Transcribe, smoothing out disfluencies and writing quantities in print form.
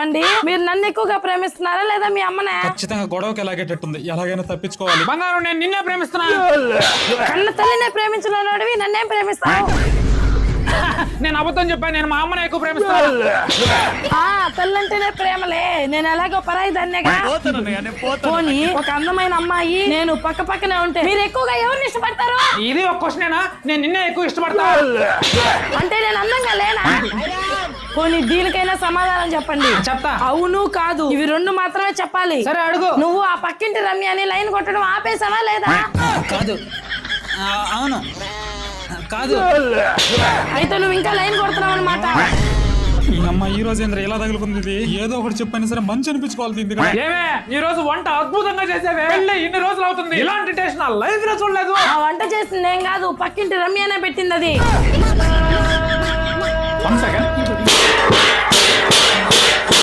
ఏమండి మీరు నన్ను ఎక్కువగా ప్రేమిస్తున్నారా లేదా మీ అమ్మనే? ఖచ్చితంగా గొడవకి ఎలాగేటట్టుంది, ఎలాగైనా తప్పించుకోవాలి. బంగారం నేను నిన్నే ప్రేమిస్తున్నా. కన్న తల్లినే ప్రేమించినోడివి నన్నేం ప్రేమిస్తావు? నేను అబద్ధం చెప్పాను, నేను మా అమ్మనే ఎక్కువ ప్రేమిస్తాను. తల్లంటేనే ప్రేమలే, నేను ఎలాగో పరాయి దాన్నేగా. పోనీ ఒక అందమైన అమ్మాయి నేను పక్క పక్కనే ఉంటే మీరు ఎక్కువగా ఎవరిని ఇష్టపడతారు? ఇది ఒక క్వశ్చనేనా? నేను నిన్నే ఎక్కువ ఇష్టపడతా. అంటే నేను అందంగా లేనా? పోనీ దీనికైనా సమాధానం చెప్పండి. చెప్తా. అవును కాదు ఇవి రెండు మాత్రమే చెప్పాలి. సరే అడుగు. నువ్వు ఆ పక్కింటి రమ్య అని లైన్ కొట్టడం ఆపేసావా లేదా? కాదు. అవును కాదు. అయితే నువ్వు ఇంకా లైన్ కొడుతున్నావు అనమాట. ఈ అమ్మ ఈ రోజు ఏంద్ర ఇలా తగులుకుంది? ఏదో ఒకటి చెప్పైనా సరే మంచి అనిపించుకోవాలి. ఏమే ఈ రోజు వంట అద్భుతంగా చేసేవే. పెళ్ళి ఇన్ని రోజులు అవుతుంది, ఇలాంటి టేస్ట్ నా లైఫ్ లో చూడలేదు. ఆ వంట చేసింది ఏం కాదు, పక్కింటి రమ్యనే పెట్టింది అది. 1 సెకండ్.